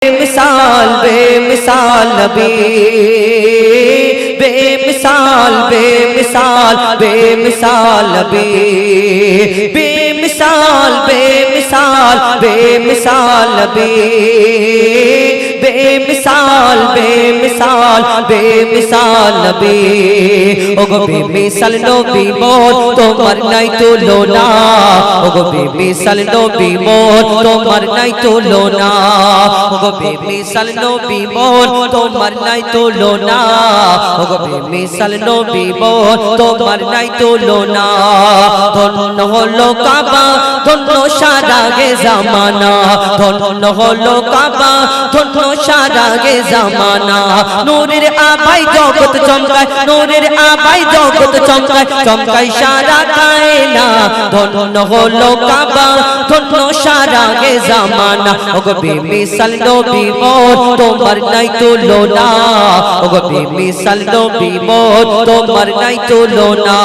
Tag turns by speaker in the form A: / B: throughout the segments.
A: बेमिसाल बेमिसाल नबी बेमिसाल बेमिसाल बेमिसाल नबी बेमिसाल बेमिसाल बेमिसाल नबी बेमिसाल बेमिसाल बेमिसाल नबी ओगो बेमिसाल नबी मोर তোমার নাই তুলনা ওগো বেমিসাল নবী মোর তোমার নাই তুলনা ওগো বেমিসাল নবী মোর তোমার নাই তুলনা ওগো বেমিসাল নবী মোর তোমার নাই তুলনা ধন্য হলো কাবা ধন্য সারা গে জামানা ধন্য হলো কাবা ধন্য সারা গে জামানা নূরের আভায় জগৎ চমকায় নূরের আভায় জগৎ চমকায় চমকায় সারা কায়না ধন্য হলো কাবা ধন্য সারা গে জামানা ওগো বেমিসাল নবী মোর তোমার নাই তুলনা ওগো বেমিসাল নবী মোর তোমার নাই তুলনা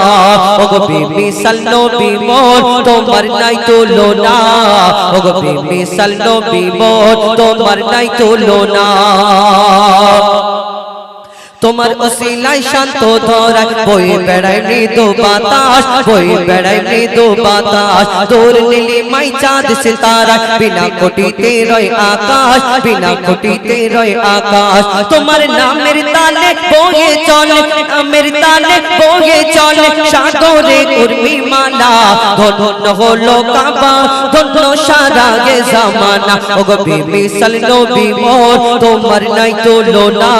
A: ওগো বেমিসাল নবী মোর তোমার নাই তুলনা ওগো বেমিসাল নবী মোর তোমার নাই তুলনা তোমার ওসিলায় শান্ত ধরায় বই বেড়ায় মৃদু বাতাস বই বেড়ায় মৃদু বাতাস তোর নীলিমায় চাঁদ সিতারা বিনা কোটিতে রয় আকাশ বিনা কোটিতে রয় আকাশ তোমার নামের তালে বয়ে চলে নামের তালে বয়ে চলে সাগরে উর্মি মালা ধন্য হলো কাবা ধন্য সারা গে জামানা ওগো বেমিসাল নবী মোর তোমার নাই তুলনা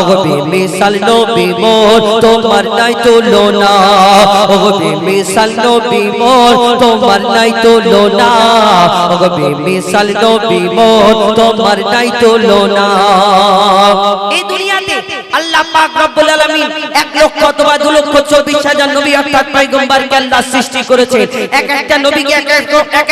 A: ওগো বেমিসাল নবী মোর তোমার নাই তুলনা ওগো বেমিসাল নবী মোর তোমার নাই তুলনা ওগো বেমিসাল নবী মোর তোমার নাই তুলনা এই দুনিয়াতে আল্লাহ পাক রব্বুল আলামিন 1 লক্ষ অথবা 2 লক্ষ 24 হাজার নবী অর্থাৎ পয়গম্বরকে আল্লাহ সৃষ্টি করেছেন এক একটা নবীকে এক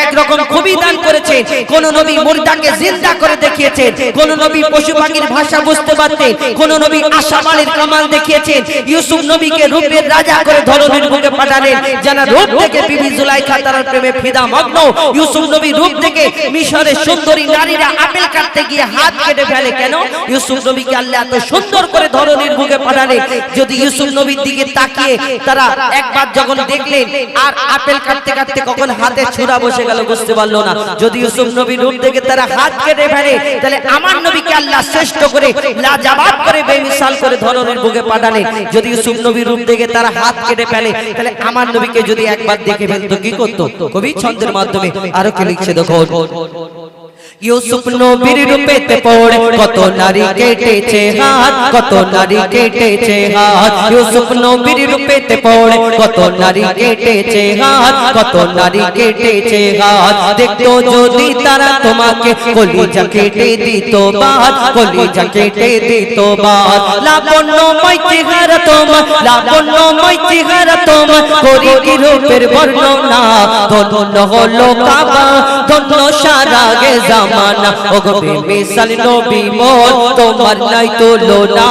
A: এক রকম খুবই দান করেছেন কোন নবী মুর্দাকে জিন্দা করে দেখিয়েছেন কোন নবী পশু পাখির ভাষা বুঝতে পারতেন কোন নবী আশামালের কামাল দেখিয়েছেন ইউসুফ নবীকে রূপের রাজা করে ধরনের বুকে পাঠালেন যারা রূপ থেকে বিবি জুলাইখা তার প্রেমে ফিদা মগ্ন ইউসুফ নবী রূপ থেকে মিশরের সুন্দরী নারীরা আপেল কাটতে গিয়ে হাত কেটে ফেলে কেন ইউসুফ নবীকে আল্লাহ এত সুন্দর করে ধরনের বুকে পাঠালেন যদি ইউসুফ নবীর দিকে তাকিয়ে তারা একবার যখন দেখলেন আর আপেল কাটতে কাটতে কখন হাতে ছুরা বসে গেল বুঝতে পারলো না যদি ইউসুফ নবীর রূপ থেকে তারা হাত কেটে ফেলে তাহলে আমার নবীকে আল্লাহ শ্রেষ্ঠ করে লাজবাব করে বেমিসাল করে ধরনের বুকে পাঠালেন যদি ইউসুফ নবীর রূপ থেকে তারা হাত কেটে ফেলে তাহলে আমার নবীকে যদি একবার দেখে ফেলতো কি করতো কবি ছন্দের মাধ্যমে আরো কি লিখছে দেখো ইউসুফ নবীর রূপেতে পড়ে কত নারী কেটেছে হাত কত নারী কেটেছে হাত ইউসুফ নবীর রূপেতে পড়ে কত নারী কেটেছে হাত কত নারী কেটেছে হাত দেখতো যদি তারা তোমাকে কলিজা কেটে দিত বাদ কলিজা কেটে দিত বাদ লাবণ্যময় চেহারা তোমার লাবণ্যময় চেহারা তোমার করি কি রূপের বর্ণনা ধন্য হলো কাবা ধন্য সারা গে জামানা ওগো বেমিসাল নবী মোর তোমার নাই তুলনা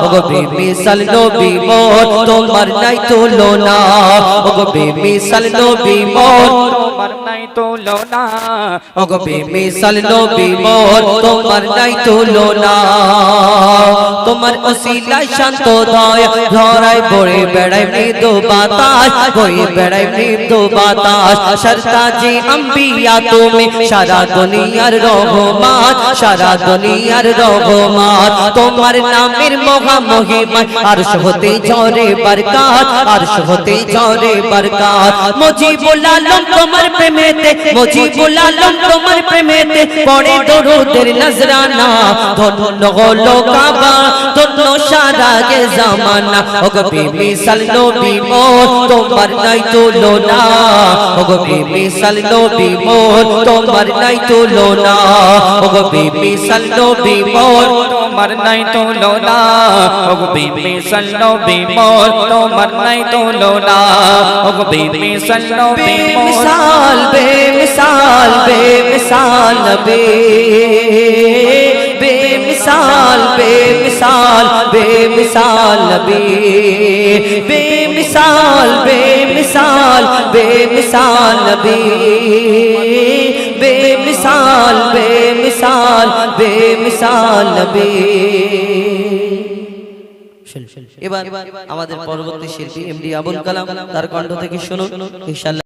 A: ওগো বেমিসাল নবী মোর তোমার নাই তুলনা ওগো বেমিসাল নবী মোর তোমার নাই তুলনা ওগো বেমিসাল নবী মোর তোমার নাই তুলনা তোমার ওসিলায় শান্ত দয়া ধরায় বয়ে বেড়ায় মৃদু বাতাস বয়ে বেড়ায় মৃদু বাতাস সরতাজে আম্বিয়া তুমি সারা দুনিয়ার রহমান সারা দুনিয়ার রহমান তোমার নামের মহা মহিমা আরশ হতে ঝরে বরকত আরশ হতে ঝরে বরকত মুজিবুল আলম তোমার প্রেমেতে মুজিবুল আলম তোমার প্রেমেতে পড়ে দরুদের নজরানা ধন্য হলো কাবা ধন্য সারা গে জামানা ওগো বেমিসাল নবী মোর তোমার নাই তুলনা ওগো বেমিসাল নবী মোর তোমার নাই তুলনা ওগো বেমিসাল নবী মোর তোমার নাই তুলনা ওগো বেমিসাল নবী মোর তোমার নাই তুলনা ওগো বেমিসাল নবী বেমিসাল বেমিসাল বেমিসাল নবী बेमिसाल बेमिसाल बेमिसाल नबी बेमिसाल बेमिसाल बेमिसाल नबी বেমিসাল বেমিসাল বেমিসাল নবী। এবার আমাদের পরবর্তী শিল্পী এমডি আবুল কালাম, তার কণ্ঠ থেকে শুনুন ইনশাআল্লাহ।